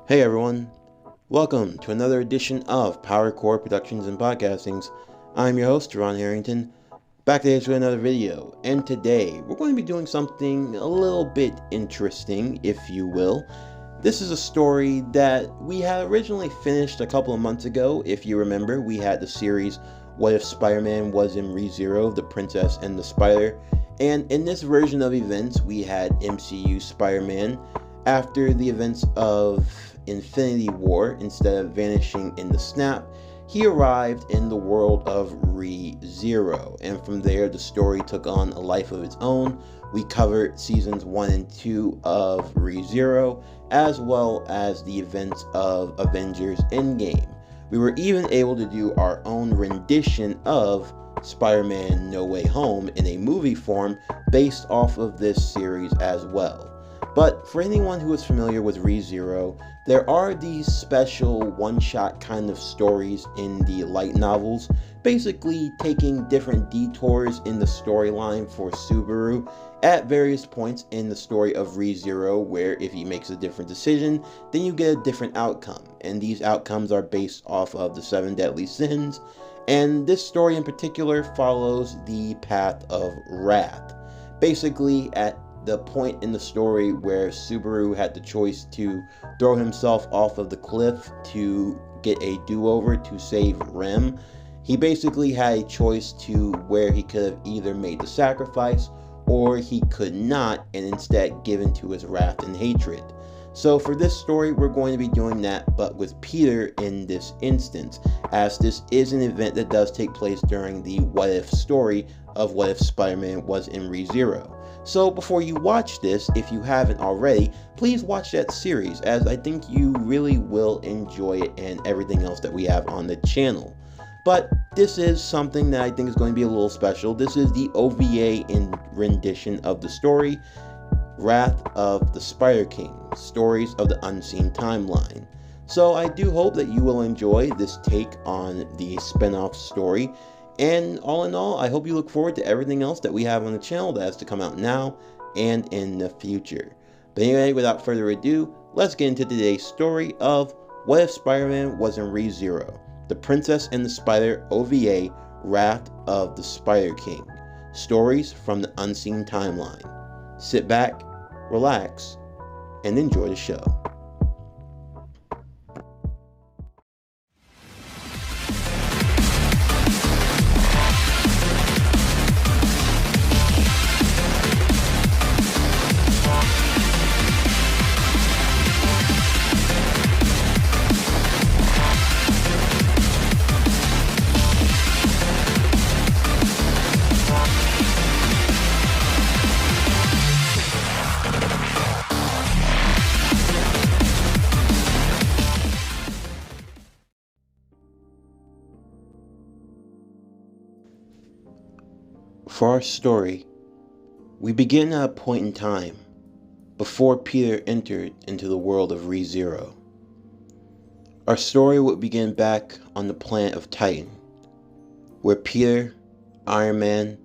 Hey everyone, welcome to another edition of Power Core Productions and Podcastings. I'm your host, Ron Harrington, back today with another video, and today we're going to be doing something a little bit interesting, if you will. This is a story that we had originally finished a couple of months ago. If you remember, we had the series What If Spider-Man Was in ReZero, The Princess and the Spider, and in this version of events, we had MCU Spider-Man. After the events of Infinity War, instead of vanishing in the snap, he arrived in the world of ReZero, and from there the story took on a life of its own. We covered seasons 1 and 2 of ReZero, as well as the events of Avengers Endgame. We were even able to do our own rendition of Spider-Man No Way Home in a movie form based off of this series as well. But for anyone who is familiar with ReZero, there are these special one-shot kind of stories in the light novels, basically taking different detours in the storyline for Subaru at various points in the story of ReZero, where if he makes a different decision, then you get a different outcome. And these outcomes are based off of the 7 deadly sins, and this story in particular follows the path of wrath. Basically, at the point in the story where Subaru had the choice to throw himself off of the cliff to get a do-over to save Rem, he basically had a choice to where he could have either made the sacrifice or he could not and instead given to his wrath and hatred. So for this story, we're going to be doing that, but with Peter in this instance, as this is an event that does take place during the What If story of What If Spider-Man Was in ReZero. So before you watch this, if you haven't already, please watch that series, as I think you really will enjoy it and everything else that we have on the channel. But this is something that I think is going to be a little special. This is the OVA rendition of the story, Wrath of the Spider King, Stories of the Unseen Timeline. So I do hope that you will enjoy this take on the spin-off story. And all in all, I hope you look forward to everything else that we have on the channel that has to come out now and in the future. But anyway, without further ado, let's get into today's story of What If Spider-Man Was in ReZero, The Princess and the Spider OVA, Wrath of the Spider King, Stories from the Unseen Timeline. Sit back, relax, and enjoy the show. For our story, we begin at a point in time before Peter entered into the world of ReZero. Our story would begin back on the planet of Titan, where Peter, Iron Man,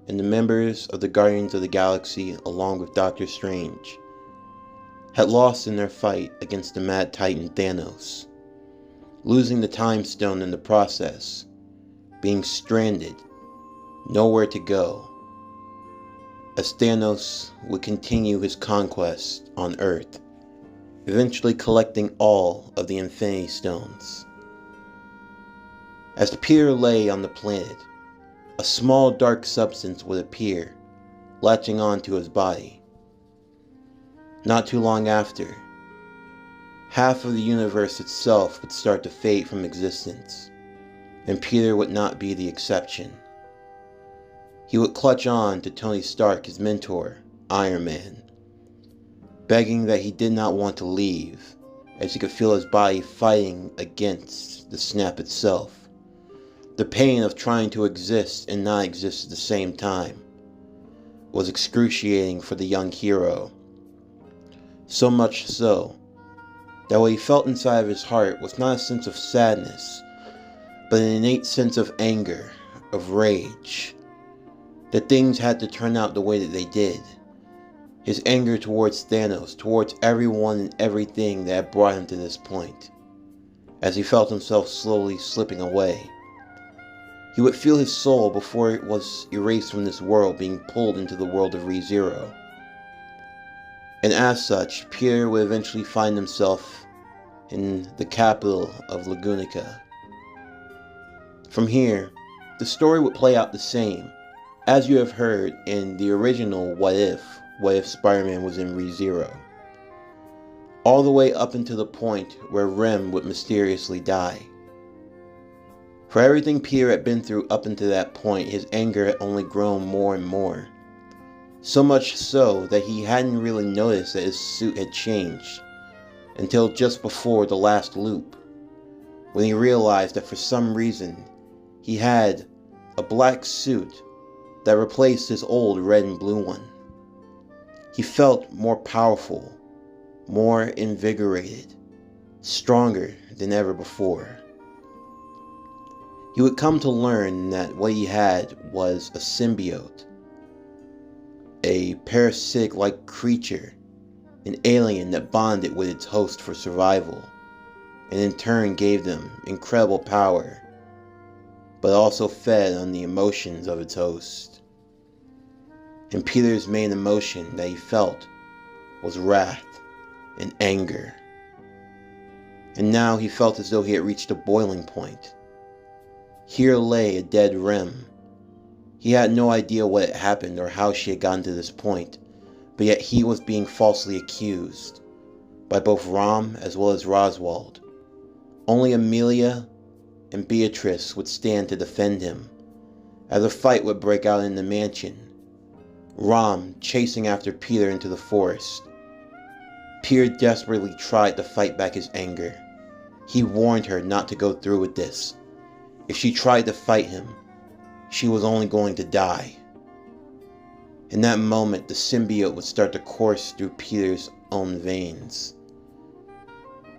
and the members of the Guardians of the Galaxy, along with Doctor Strange, had lost in their fight against the Mad Titan Thanos, losing the Time Stone in the process, being stranded, nowhere to go, as Thanos would continue his conquest on Earth, eventually collecting all of the Infinity Stones. As Peter lay on the planet, a small dark substance would appear, latching onto his body. Not too long after, half of the universe itself would start to fade from existence, and Peter would not be the exception. He would clutch on to Tony Stark, his mentor, Iron Man, begging that he did not want to leave, as he could feel his body fighting against the snap itself. The pain of trying to exist and not exist at the same time was excruciating for the young hero. So much so, that what he felt inside of his heart was not a sense of sadness, but an innate sense of anger, of rage, that things had to turn out the way that they did, His anger towards Thanos, towards everyone and everything that had brought him to this point. As he felt himself slowly slipping away, he would feel his soul before it was erased from this world, being pulled into the world of ReZero. And as such, Peter would eventually find himself in the capital of Lagunica. From here, the story would play out the same as you have heard in the original What If Spider-Man was in ReZero. All the way up until the point where Rem would mysteriously die. For everything Peter had been through up until that point, his anger had only grown more and more. So much so that he hadn't really noticed that his suit had changed until just before the last loop, when he realized that for some reason he had a black suit that replaced his old red and blue one. He felt more powerful, more invigorated, stronger than ever before. He would come to learn that what he had was a symbiote, a parasitic-like creature, an alien that bonded with its host for survival, and in turn gave them incredible power, but also fed on the emotions of its host. And Peter's main emotion that he felt was wrath and anger. And now he felt as though he had reached a boiling point. Here lay a dead Rem. He had no idea what had happened or how she had gotten to this point, but yet he was being falsely accused by both Rom as well as Roswald. Only Amelia and Beatrice would stand to defend him, as a fight would break out in the mansion, Rom chasing after Peter into the forest. Peter desperately tried to fight back his anger. He warned her not to go through with this. If she tried to fight him, she was only going to die. In that moment, the symbiote would start to course through Peter's own veins.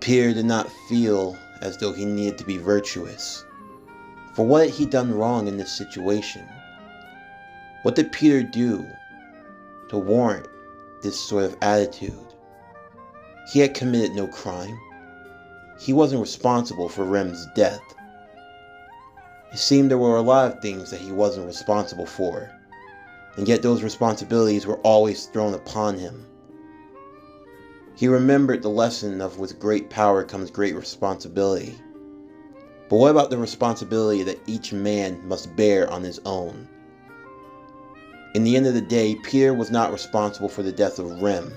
Peter did not feel as though he needed to be virtuous. For what had he done wrong in this situation? What did Peter do to warrant this sort of attitude? He had committed no crime. He wasn't responsible for Rem's death. It seemed there were a lot of things that he wasn't responsible for, and yet those responsibilities were always thrown upon him. He remembered the lesson of with great power comes great responsibility. But what about the responsibility that each man must bear on his own? In the end of the day, Peter was not responsible for the death of Rem.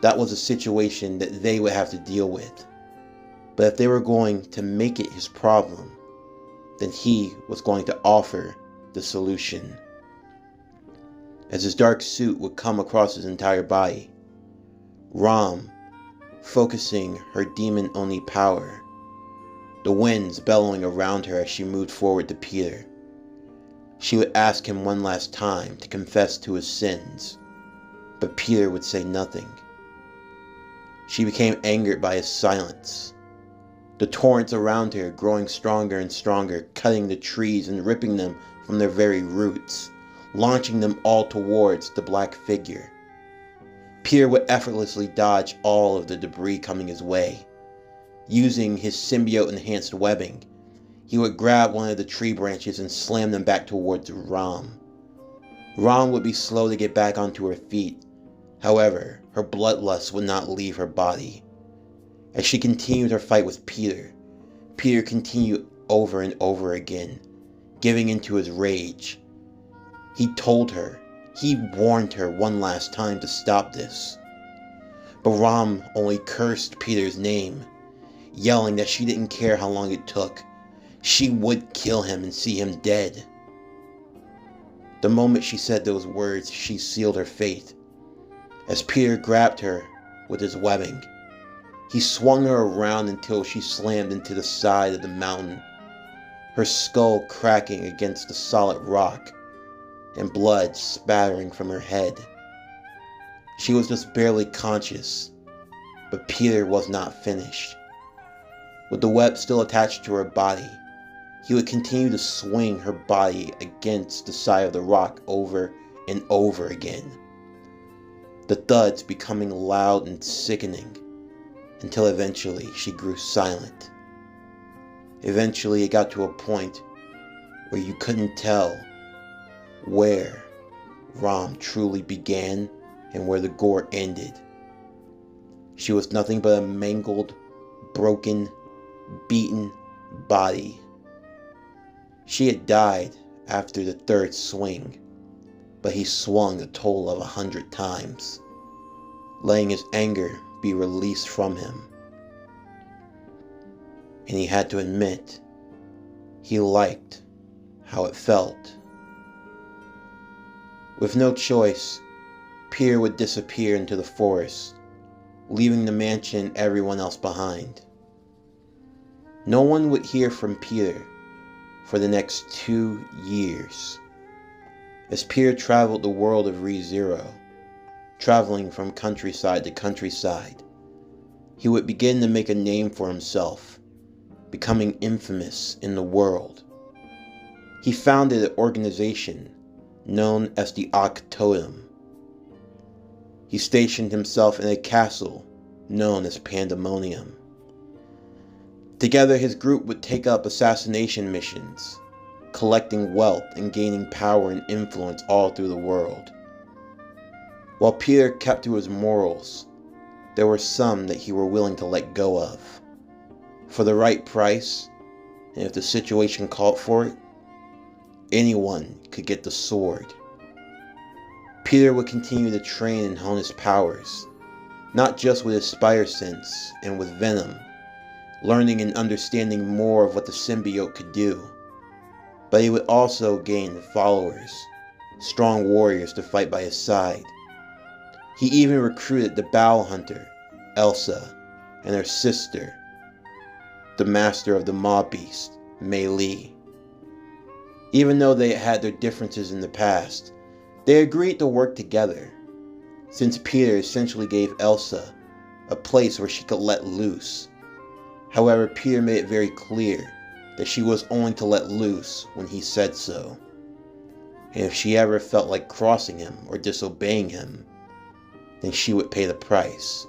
That was a situation that they would have to deal with. But if they were going to make it his problem, then he was going to offer the solution. As his dark suit would come across his entire body, Rom, focusing her demon-only power, the winds bellowing around her as she moved forward to Peter. She would ask him one last time to confess to his sins, but Peter would say nothing. She became angered by his silence. The torrents around her growing stronger and stronger, cutting the trees and ripping them from their very roots, launching them all towards the black figure. Peter would effortlessly dodge all of the debris coming his way. Using his symbiote-enhanced webbing, he would grab one of the tree branches and slam them back towards Rom. Rom would be slow to get back onto her feet. However, her bloodlust would not leave her body. As she continued her fight with Peter, Peter continued over and over again, giving into his rage. He told her, he warned her one last time to stop this. But Rom only cursed Peter's name, yelling that she didn't care how long it took. She would kill him and see him dead. The moment she said those words, she sealed her fate. As Peter grabbed her with his webbing, he swung her around until she slammed into the side of the mountain, her skull cracking against the solid rock and blood spattering from her head. She was just barely conscious, but Peter was not finished. With the web still attached to her body, he would continue to swing her body against the side of the rock over and over again. the thuds becoming loud and sickening, until eventually she grew silent. Eventually it got to a point where you couldn't tell where Rom truly began and where the gore ended. She was nothing but a mangled, broken, beaten body. She had died after the third swing, but he swung a total of 100 times, letting his anger be released from him. And he had to admit, he liked how it felt. With no choice, Peter would disappear into the forest, leaving the mansion and everyone else behind. No one would hear from Peter for the next 2 years. As Peter traveled the world of ReZero, traveling from countryside to countryside, he would begin to make a name for himself, becoming infamous in the world. He founded an organization known as the Totem. He stationed himself in a castle known as Pandemonium. Together, his group would take up assassination missions, collecting wealth and gaining power and influence all through the world. While Peter kept to his morals, there were some that he were willing to let go of. For the right price, and if the situation called for it, anyone could get the sword. Peter would continue to train and hone his powers, not just with his spider sense and with venom, learning and understanding more of what the symbiote could do, but he would also gain followers, strong warriors to fight by his side. He even recruited the Bow Hunter, Elsa, and her sister, the master of the Mob Beast, Mei Li. Even though they had their differences in the past, they agreed to work together, since Peter essentially gave Elsa a place where she could let loose. However, Peter made it very clear that she was only to let loose when he said so. And if she ever felt like crossing him or disobeying him, then she would pay the price,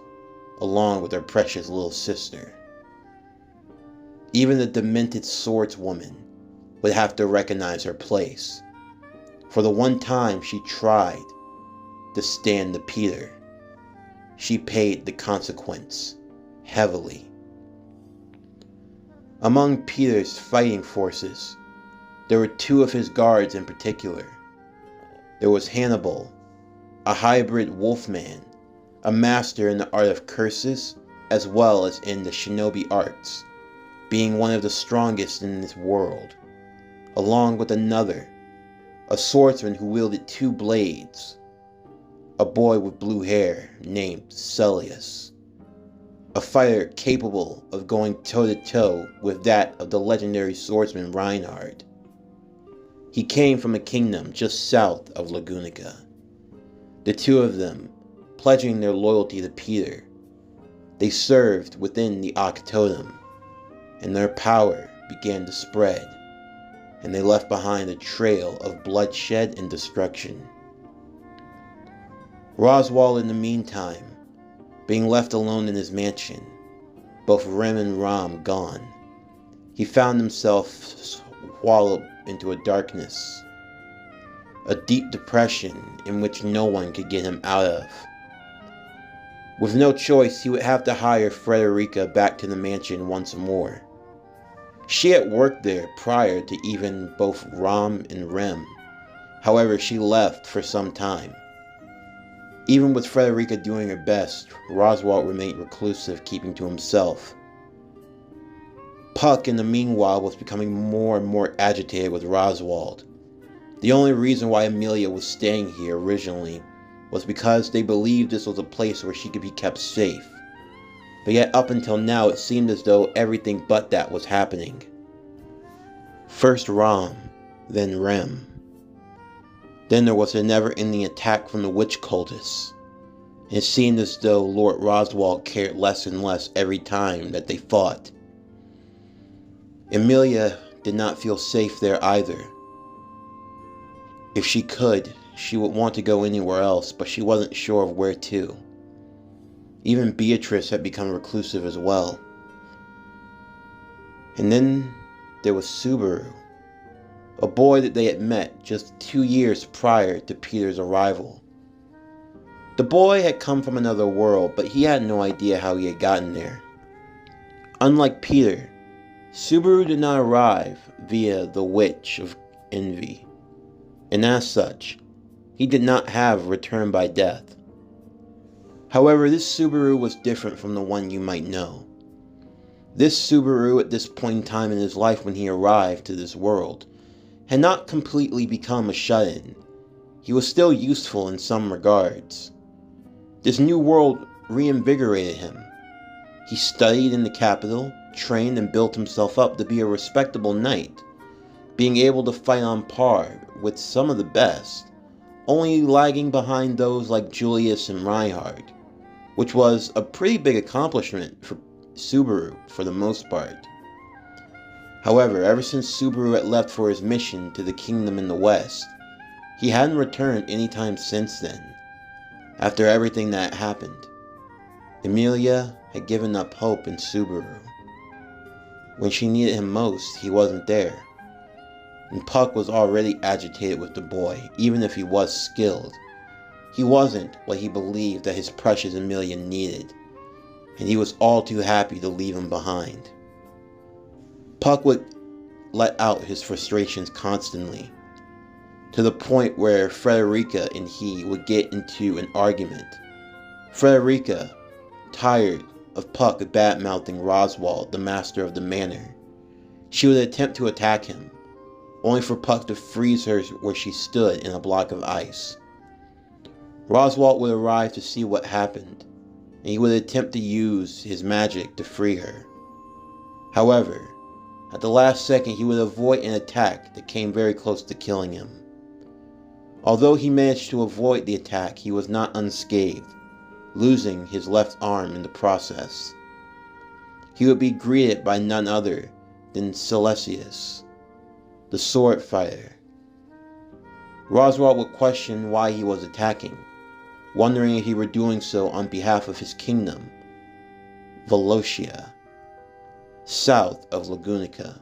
along with her precious little sister. Even the demented swordswoman would have to recognize her place. For the one time she tried to stand to Peter, she paid the consequence heavily. Among Peter's fighting forces, there were 2 of his guards in particular. There was Hannibal, a hybrid wolfman, a master in the art of curses as well as in the shinobi arts, being one of the strongest in this world, along with another, a swordsman who wielded 2 blades, a boy with blue hair named Celius, a fighter capable of going toe-to-toe with that of the legendary swordsman Reinhard. He came from a kingdom just south of Lagunica. The 2 of them, pledging their loyalty to Peter, they served within the Totem, and their power began to spread, and they left behind a trail of bloodshed and destruction. Roswald, in the meantime, being left alone in his mansion, both Rem and Rom gone, he found himself swallowed into a darkness, a deep depression in which no one could get him out of. With no choice, he would have to hire Frederica back to the mansion once more. She had worked there prior to even both Rom and Rem. However, she left for some time. Even with Frederica doing her best, Roswald remained reclusive, keeping to himself. Puck, in the meanwhile, was becoming more and more agitated with Roswald. The only reason why Amelia was staying here originally was because they believed this was a place where she could be kept safe. But yet up until now it seemed as though everything but that was happening. First Rom, then Rem. Then there was a never-ending attack from the witch cultists. It seemed as though Lord Roswald cared less and less every time that they fought. Amelia did not feel safe there either. If she could, she would want to go anywhere else, but she wasn't sure of where to. Even Beatrice had become reclusive as well. And then there was Subaru, a boy that they had met just 2 years prior to Peter's arrival. The boy had come from another world, but he had no idea how he had gotten there. Unlike Peter, Subaru did not arrive via the Witch of Envy, and as such, he did not have return by death. However, this Subaru was different from the one you might know. This Subaru, at this point in time in his life when he arrived to this world, had not completely become a shut-in. He was still useful in some regards. This new world reinvigorated him. He studied in the capital, trained and built himself up to be a respectable knight, being able to fight on par with some of the best, only lagging behind those like Julius and Reinhard, which was a pretty big accomplishment for Subaru for the most part. However, ever since Subaru had left for his mission to the kingdom in the west, he hadn't returned any time since then. After everything that happened, Emilia had given up hope in Subaru. When she needed him most, he wasn't there. And Puck was already agitated with the boy, even if he was skilled. He wasn't what he believed that his precious Emilia needed, and he was all too happy to leave him behind. Puck would let out his frustrations constantly, to the point where Frederica and he would get into an argument. Frederica, tired of Puck bad-mouthing Roswald, the master of the manor, she would attempt to attack him, only for Puck to freeze her where she stood in a block of ice. Roswald would arrive to see what happened, and he would attempt to use his magic to free her. However, at the last second he would avoid an attack that came very close to killing him. Although he managed to avoid the attack, he was not unscathed, losing his left arm in the process. He would be greeted by none other than Silesius, the sword fighter. Roswald would question why he was attacking, wondering if he were doing so on behalf of his kingdom, Volosia, south of Lagunica.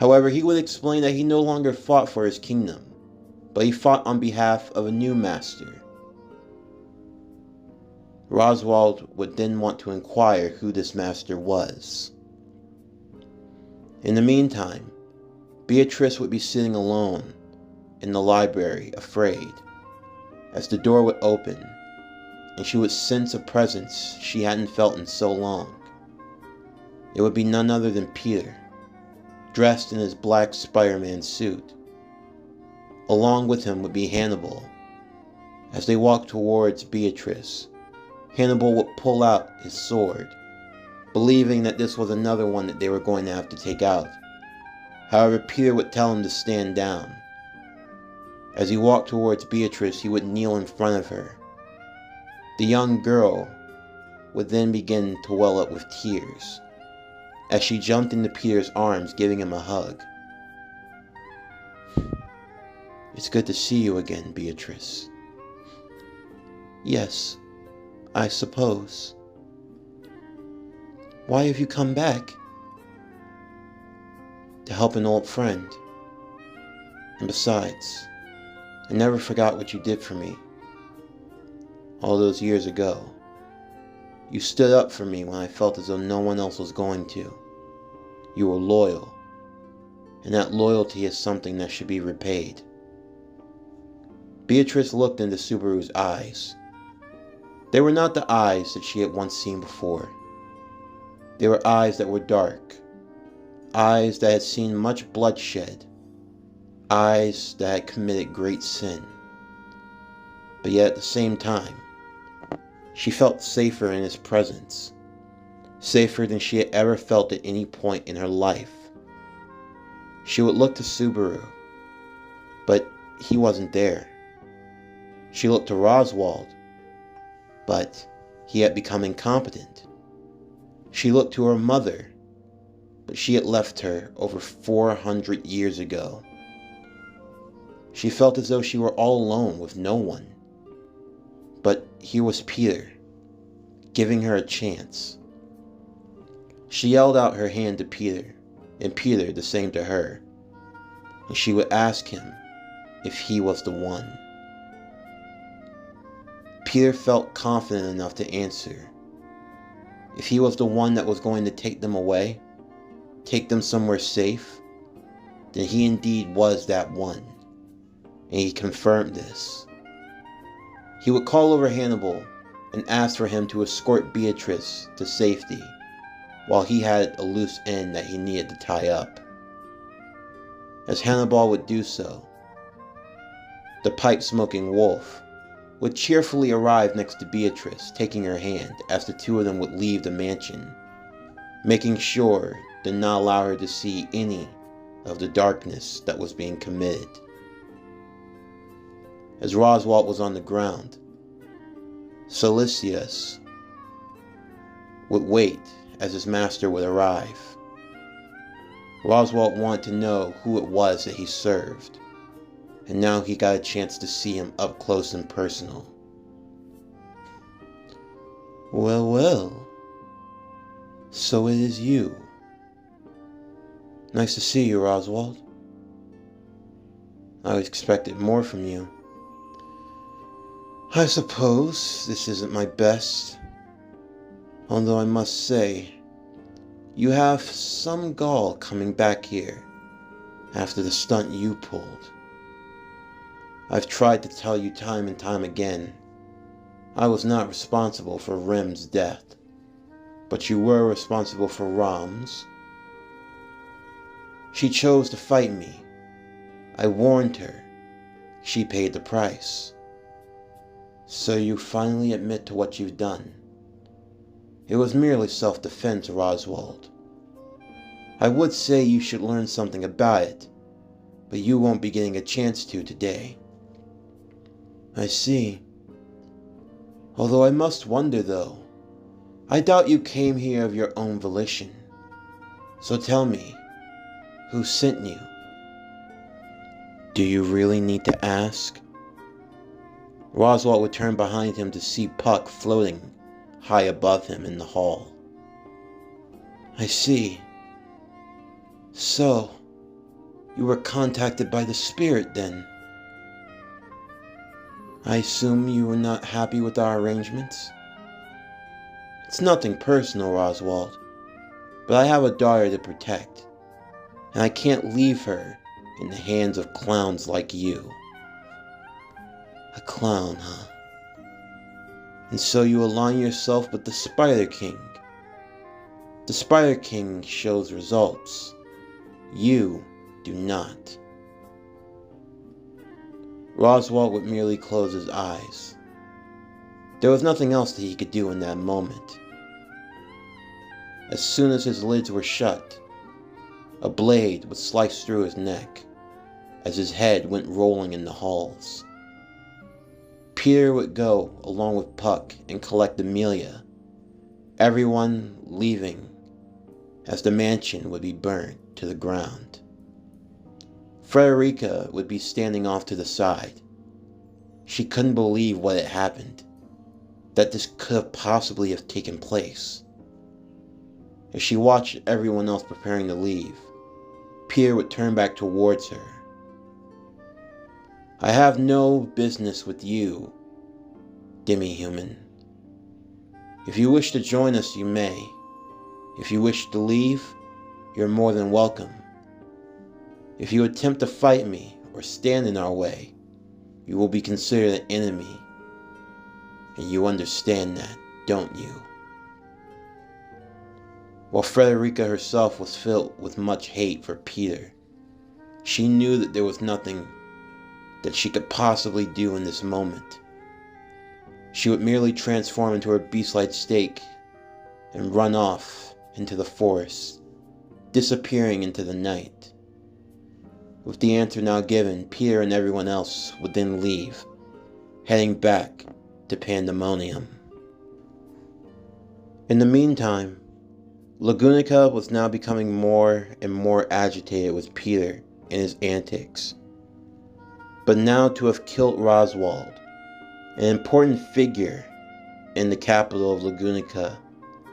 However, he would explain that he no longer fought for his kingdom, but he fought on behalf of a new master. Roswald would then want to inquire who this master was. In the meantime, Beatrice would be sitting alone in the library, afraid, as the door would open, and she would sense a presence she hadn't felt in so long. It would be none other than Peter, dressed in his black Spider-Man suit. Along with him would be Hannibal. As they walked towards Beatrice, Hannibal would pull out his sword, believing that this was another one that they were going to have to take out. However, Peter would tell him to stand down. As he walked towards Beatrice, he would kneel in front of her. The young girl would then begin to well up with tears, as she jumped into Peter's arms, giving him a hug. "It's good to see you again, Beatrice." "Yes, I suppose." "Why have you come back?" "To help an old friend. And besides, I never forgot what you did for me. All those years ago. You stood up for me when I felt as though no one else was going to. You were loyal, and that loyalty is something that should be repaid." Beatrice looked into Subaru's eyes. They were not the eyes that she had once seen before. They were eyes that were dark, eyes that had seen much bloodshed, eyes that had committed great sin. But yet at the same time, she felt safer in his presence, safer than she had ever felt at any point in her life. She would look to Subaru, but he wasn't there. She looked to Roswald, but he had become incompetent. She looked to her mother, but she had left her over 400 years ago. She felt as though she were all alone with no one. But here was Peter, giving her a chance. She held out her hand to Peter, and Peter the same to her, and she would ask him if he was the one. Peter felt confident enough to answer. If he was the one that was going to take them away, take them somewhere safe, then he indeed was that one, and he confirmed this. He would call over Hannibal and ask for him to escort Beatrice to safety, while he had a loose end that he needed to tie up. As Hannibal would do so, the pipe-smoking wolf would cheerfully arrive next to Beatrice, taking her hand as the two of them would leave the mansion, making sure to not allow her to see any of the darkness that was being committed. As Roswalt was on the ground, Silicius would wait as his master would arrive. Roswalt wanted to know who it was that he served, and now he got a chance to see him up close and personal. Well, well, so it is you. Nice to see you, Roswalt. I expected more from you. I suppose this isn't my best, although I must say, you have some gall coming back here after the stunt you pulled. I've tried to tell you time and time again, I was not responsible for Rem's death, but you were responsible for Ram's. She chose to fight me. I warned her. She paid the price. So you finally admit to what you've done. It was merely self-defense, Roswalt. I would say you should learn something about it, but you won't be getting a chance to today. I see. Although I must wonder though, I doubt you came here of your own volition. So tell me, who sent you? Do you really need to ask? Roswalt would turn behind him to see Puck floating high above him in the hall. I see. So, you were contacted by the spirit then? I assume you were not happy with our arrangements? It's nothing personal, Roswalt, but I have a daughter to protect, and I can't leave her in the hands of clowns like you. A clown, huh? And so you align yourself with the Spider King. The Spider King shows results. You do not. Roswalt would merely close his eyes. There was nothing else that he could do in that moment. As soon as his lids were shut, a blade would slice through his neck as his head went rolling in the halls. Peter would go along with Puck and collect Amelia, everyone leaving as the mansion would be burnt to the ground. Frederica would be standing off to the side. She couldn't believe what had happened, that this could have possibly have taken place. As she watched everyone else preparing to leave, Peter would turn back towards her. I have no business with you, demi-human. If you wish to join us, you may. If you wish to leave, you're more than welcome. If you attempt to fight me or stand in our way, you will be considered an enemy. And you understand that, don't you? While Frederica herself was filled with much hate for Peter, she knew that there was nothing that she could possibly do in this moment. She would merely transform into her beast-like state and run off into the forest, disappearing into the night. With the answer now given, Peter and everyone else would then leave, heading back to Pandemonium. In the meantime, Lagunica was now becoming more and more agitated with Peter and his antics. but now to have killed Roswald, an important figure in the capital of Lagunica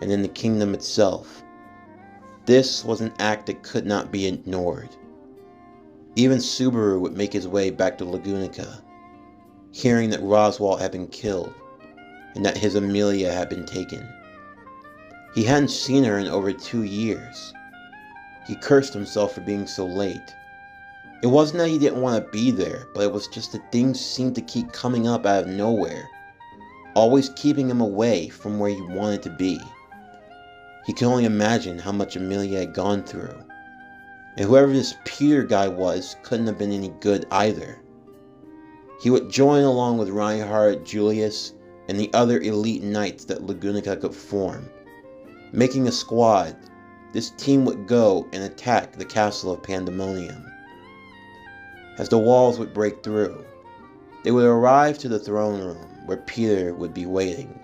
and in the kingdom itself. This was an act that could not be ignored. Even Subaru would make his way back to Lagunica, hearing that Roswald had been killed and that his Amelia had been taken. He hadn't seen her in over 2 years. He cursed himself for being so late. It wasn't that he didn't want to be there, but it was just that things seemed to keep coming up out of nowhere, always keeping him away from where he wanted to be. He could only imagine how much Amelia had gone through. And whoever this Peter guy was couldn't have been any good either. He would join along with Reinhardt, Julius, and the other elite knights that Lagunica could form. Making a squad, this team would go and attack the castle of Pandemonium. As the walls would break through, they would arrive to the throne room where Peter would be waiting.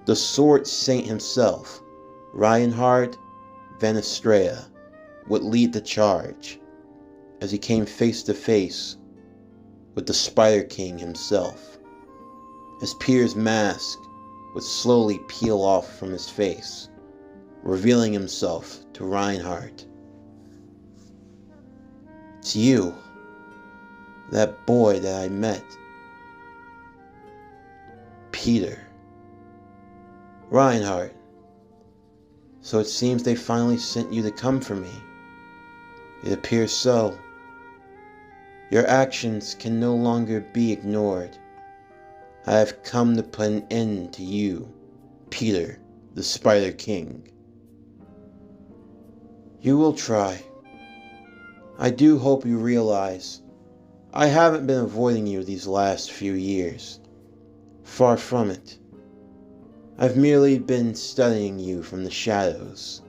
The sword saint himself, Reinhard van Estrella, would lead the charge as he came face to face with the Spider King himself, as Peter's mask would slowly peel off from his face, revealing himself to Reinhardt. "It's you, that boy that I met. Peter." "Reinhardt, so it seems they finally sent you to come for me." "It appears so. Your actions can no longer be ignored. I have come to put an end to you, Peter, the Spider King." "You will try. I do hope you realize I haven't been avoiding you these last few years. Far from it. I've merely been studying you from the shadows,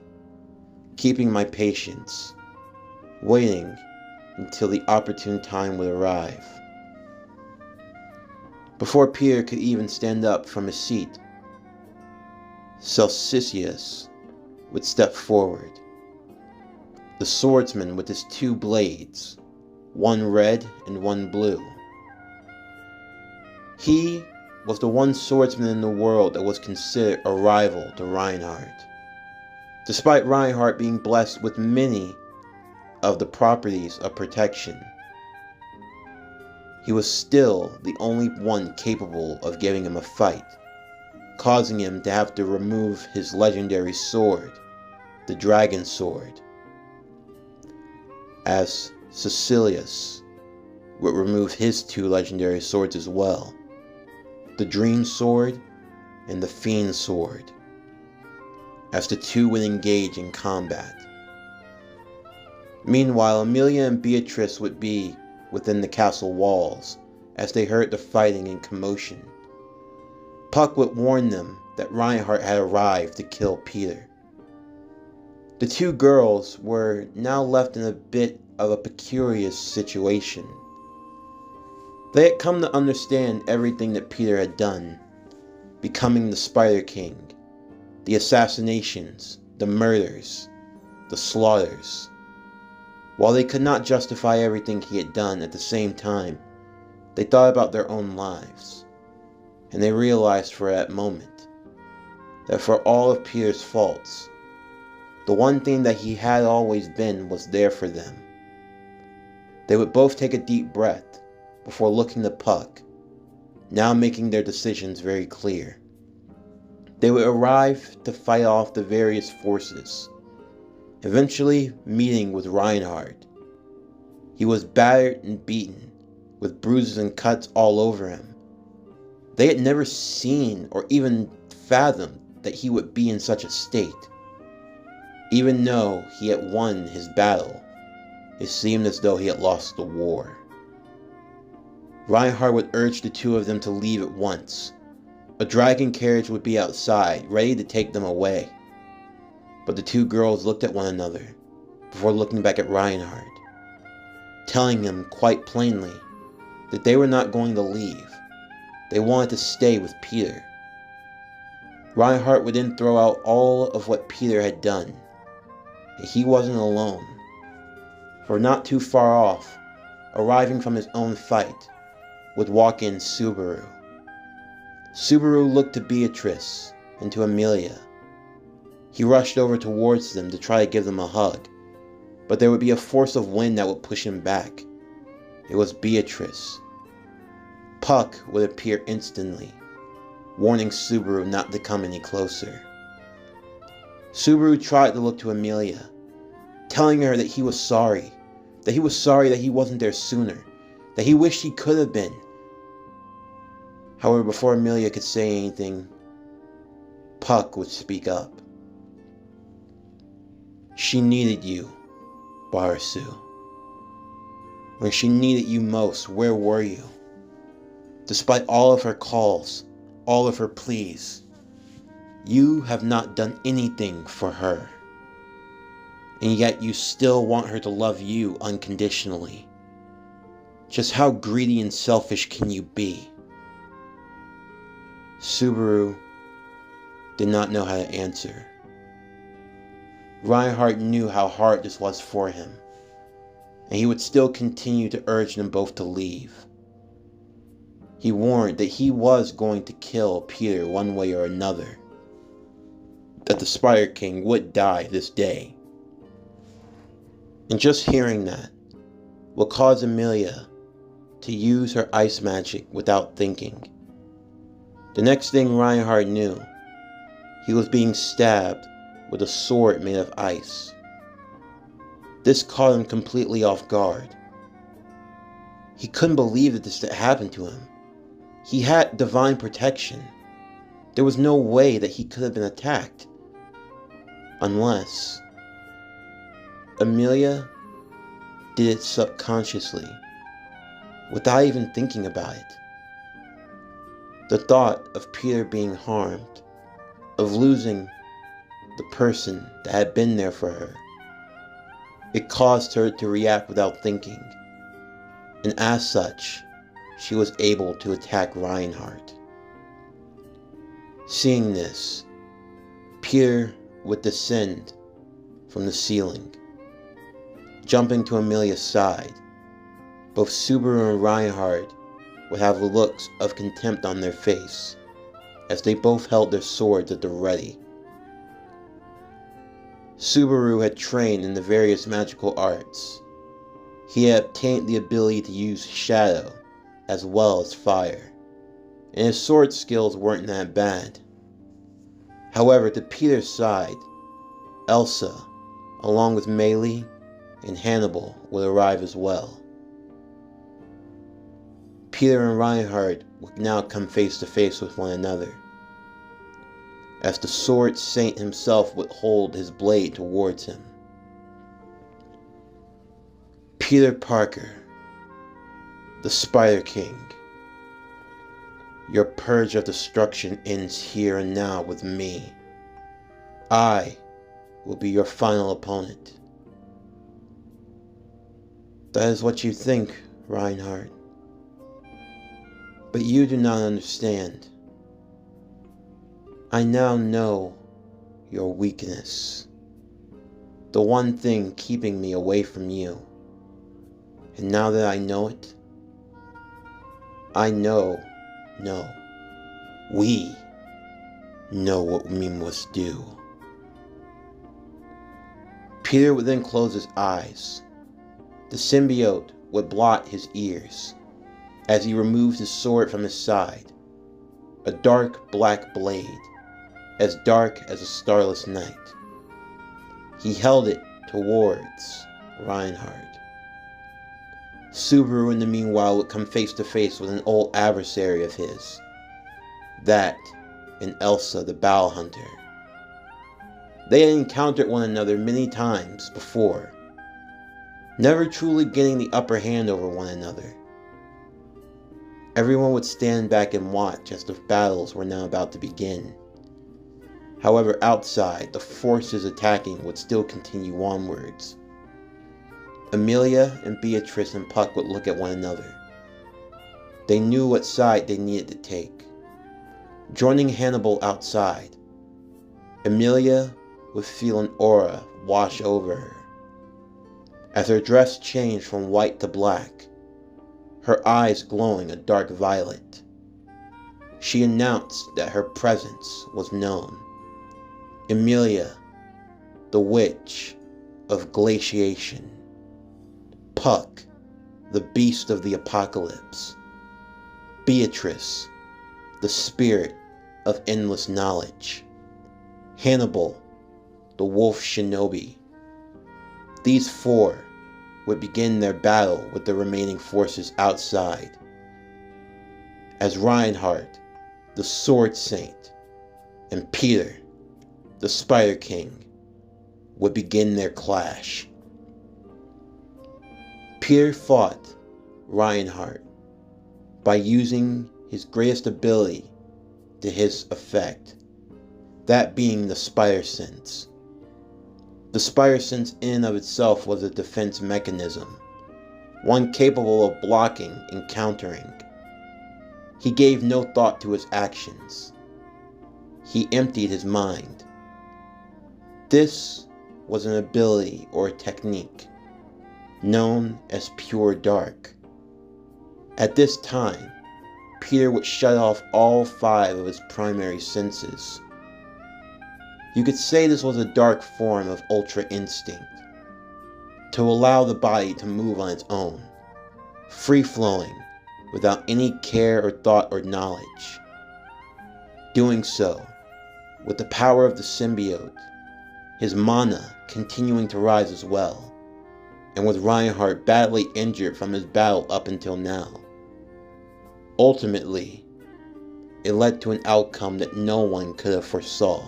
keeping my patience, waiting until the opportune time would arrive." Before Peter could even stand up from his seat, Celsius would step forward. The swordsman with his 2 blades, one red and one blue. He was the one swordsman in the world that was considered a rival to Reinhardt. Despite Reinhardt being blessed with many of the properties of protection, he was still the only one capable of giving him a fight, causing him to have to remove his legendary sword, the Dragon Sword, as Caecilius would remove his 2 legendary swords as well, the Dream Sword and the Fiend Sword, as the 2 would engage in combat. Meanwhile, Amelia and Beatrice would be within the castle walls as they heard the fighting and commotion. Puck would warn them that Reinhardt had arrived to kill Peter. The 2 girls were now left in a bit of a peculiar situation. They had come to understand everything that Peter had done, becoming the Spider King, the assassinations, the murders, the slaughters. While they could not justify everything he had done, at the same time, they thought about their own lives, and they realized for that moment that for all of Peter's faults, the one thing that he had always been was there for them. They would both take a deep breath before looking to Puck, now making their decisions very clear. They would arrive to fight off the various forces, eventually meeting with Reinhardt. He was battered and beaten, with bruises and cuts all over him. They had never seen or even fathomed that he would be in such a state. Even though he had won his battle, it seemed as though he had lost the war. Reinhardt would urge the 2 of them to leave at once. A dragon carriage would be outside, ready to take them away. But the 2 girls looked at one another before looking back at Reinhardt, telling him quite plainly that they were not going to leave. They wanted to stay with Peter. Reinhardt would then throw out all of what Peter had done. And he wasn't alone, for not too far off, arriving from his own fight, would walk in Subaru. Subaru looked to Beatrice and to Amelia. He rushed over towards them to try to give them a hug, but there would be a force of wind that would push him back. It was Beatrice. Puck would appear instantly, warning Subaru not to come any closer. Subaru tried to look to Amelia, telling her that he was sorry that he wasn't there sooner, that he wished he could have been. However, before Amelia could say anything, Puck would speak up. She needed you, Barasu. When she needed you most, where were you? Despite all of her calls, all of her pleas, you have not done anything for her. And yet you still want her to love you unconditionally. Just how greedy and selfish can you be? Subaru did not know how to answer. Reinhardt knew how hard this was for him, and he would still continue to urge them both to leave. He warned that he was going to kill Peter one way or another, that the Spider King would die this day. And just hearing that would cause Amelia to use her ice magic without thinking. The next thing Reinhardt knew, he was being stabbed with a sword made of ice. This caught him completely off guard. He couldn't believe that this had happened to him. He had divine protection. There was no way that he could have been attacked. Unless Amelia did it subconsciously, without even thinking about it. The thought of Peter being harmed, of losing the person that had been there for her, it caused her to react without thinking, and as such, she was able to attack Reinhardt. Seeing this, Peter would descend from the ceiling, jumping to Amelia's side. Both Subaru and Reinhardt would have looks of contempt on their face, as they both held their swords at the ready. Subaru had trained in the various magical arts. He had obtained the ability to use shadow as well as fire, and his sword skills weren't that bad. However, to Peter's side, Elsa, along with Melee and Hannibal, would arrive as well. Peter and Reinhardt would now come face to face with one another, as the Sword Saint himself would hold his blade towards him. Peter Parker, the Spider King, your purge of destruction ends here and now with me. I will be your final opponent. That is what you think, Reinhardt. But you do not understand. I now know your weakness, the one thing keeping me away from you. And now that I know it, I know, no, we know what we must do. Peter would then close his eyes. The symbiote would blot his ears as he removed his sword from his side, a dark black blade, as dark as a starless night. He held it towards Reinhardt. Subaru in the meanwhile would come face to face with an old adversary of his, that and Elsa the Bow Hunter. They had encountered one another many times before, never truly getting the upper hand over one another. Everyone would stand back and watch as the battles were now about to begin. However, outside, the forces attacking would still continue onwards. Amelia and Beatrice and Puck would look at one another. They knew what side they needed to take. Joining Hannibal outside, Amelia would feel an aura wash over her. As her dress changed from white to black, her eyes glowing a dark violet. She announced that her presence was known. Emilia, the witch of glaciation. Puck, the beast of the apocalypse. Beatrice, the spirit of endless knowledge. Hannibal, the wolf shinobi. These four would begin their battle with the remaining forces outside, as Reinhardt, the Sword Saint, and Peter, the Spider King, would begin their clash. Peter fought Reinhardt by using his greatest ability to his effect, that being the Spider Sense. The Spider Sense in and of itself was a defense mechanism, one capable of blocking and countering. He gave no thought to his actions. He emptied his mind. This was an ability or a technique known as Pure Dark. At this time, Peter would shut off all 5 of his primary senses. You could say this was a dark form of Ultra Instinct, to allow the body to move on its own, free-flowing, without any care or thought or knowledge. Doing so, with the power of the symbiote, his mana continuing to rise as well, and with Reinhardt badly injured from his battle up until now. Ultimately, it led to an outcome that no one could have foresaw.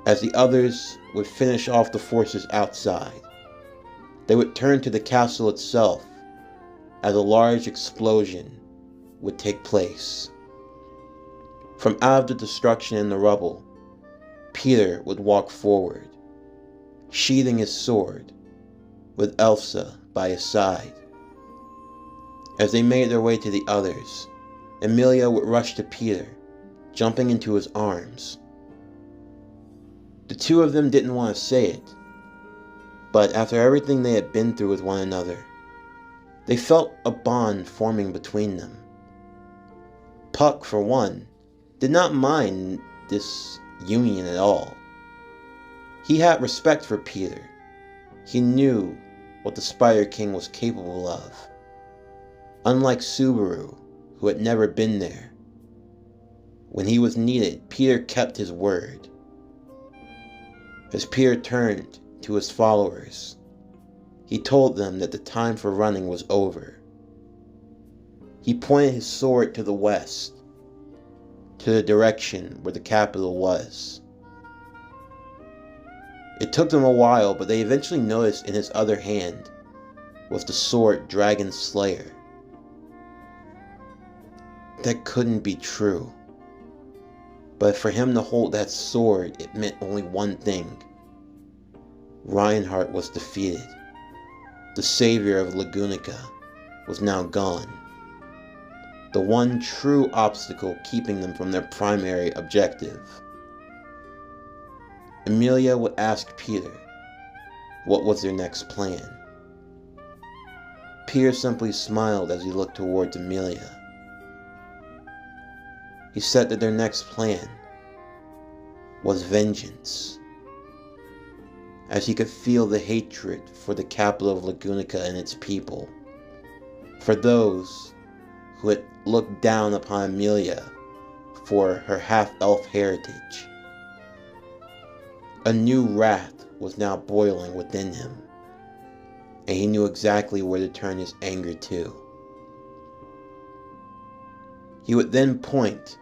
As the others would finish off the forces outside, they would turn to the castle itself as a large explosion would take place. From out of the destruction and the rubble, Peter would walk forward, sheathing his sword, with Elsa by his side. As they made their way to the others, Emilia would rush to Peter, jumping into his arms. The two of them didn't want to say it, but after everything they had been through with one another, they felt a bond forming between them. Puck, for one, did not mind this union at all. He had respect for Peter. He knew what the Spider King was capable of. Unlike Subaru, who had never been there, when he was needed, Peter kept his word. As Peter turned to his followers, he told them that the time for running was over. He pointed his sword to the west, to the direction where the capital was. It took them a while, but they eventually noticed in his other hand was the sword Dragon Slayer. That couldn't be true. But for him to hold that sword, it meant only one thing. Reinhardt was defeated. The savior of Lagunica was now gone. The one true obstacle keeping them from their primary objective. Emilia would ask Peter what was their next plan. Peter simply smiled as he looked towards Emilia. He said that their next plan was vengeance, as he could feel the hatred for the capital of Lagunica and its people, for those who had looked down upon Emilia for her half-elf heritage. A new wrath was now boiling within him, and he knew exactly where to turn his anger to. He would then point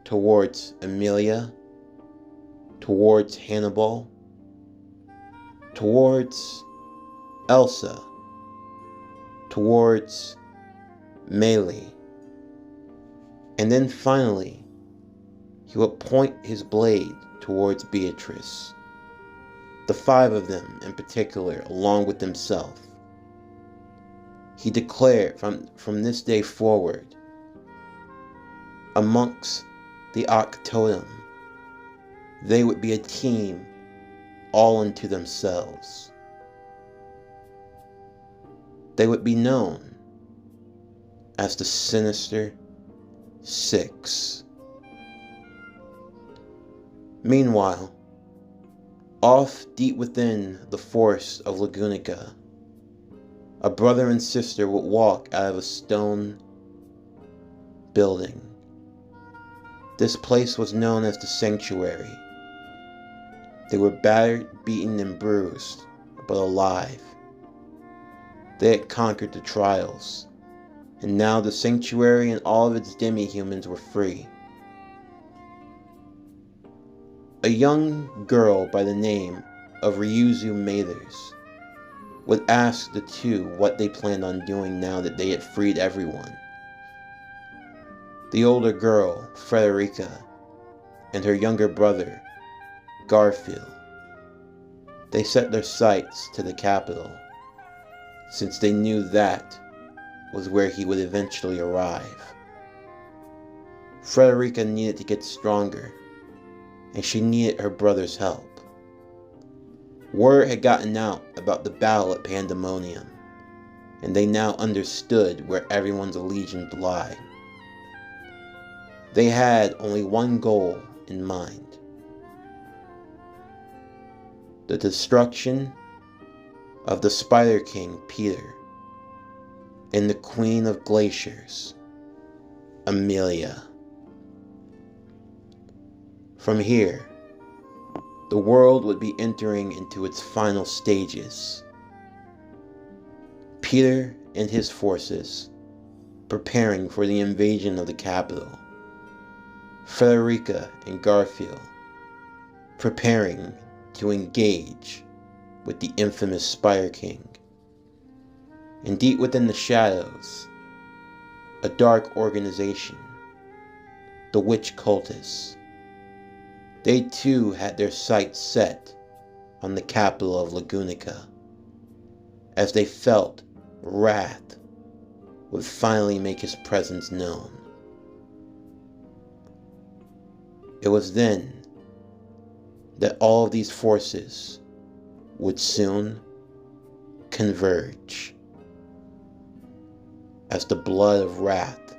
towards Emilia, towards Hannibal, towards Elsa, towards Melee, and then finally he would point his blade towards Beatrice, the 5 of them in particular, along with himself. He declared from this day forward, amongst the Ak Totem, they would be a team all unto themselves. They would be known as the Sinister Six. Meanwhile, off deep within the forest of Lagunica, a brother and sister would walk out of a stone building. This place was known as the Sanctuary. They were battered, beaten, and bruised, but alive. They had conquered the trials, and now the Sanctuary and all of its demi-humans were free. A young girl by the name of Ryuzu Mathers would ask the two what they planned on doing now that they had freed everyone. The older girl, Frederica, and her younger brother, Garfield, they set their sights to the capital, since they knew that was where he would eventually arrive. Frederica needed to get stronger, and she needed her brother's help. Word had gotten out about the battle at Pandemonium, and they now understood where everyone's allegiance lied. They had only one goal in mind: the destruction of the Spider King Peter and the Queen of Glaciers, Amelia. From here, the world would be entering into its final stages. Peter and his forces preparing for the invasion of the capital. Frederica and Garfield preparing to engage with the infamous Spider King. And deep within the shadows, a dark organization, the Witch Cultists. They too had their sights set on the capital of Lagunica, as they felt Wrath would finally make his presence known. It was then that all of these forces would soon converge, as the blood of Wrath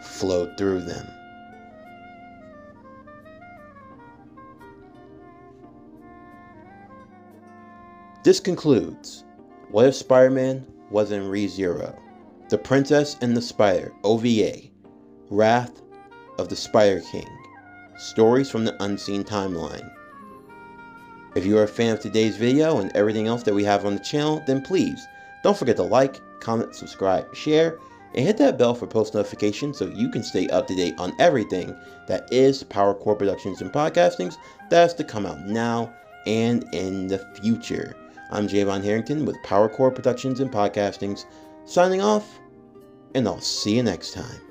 flowed through them. This concludes What If Spider-Man Was in ReZero? The Princess and the Spider, OVA, Wrath of the Spider King, Stories from the Unseen Timeline. If you are a fan of today's video and everything else that we have on the channel, then please don't forget to like, comment, subscribe, share, and hit that bell for post notifications so you can stay up to date on everything that is PowerCore Productions and Podcastings that has to come out now and in the future. I'm Javon Harrington with PowerCore Productions and Podcastings, signing off, and I'll see you next time.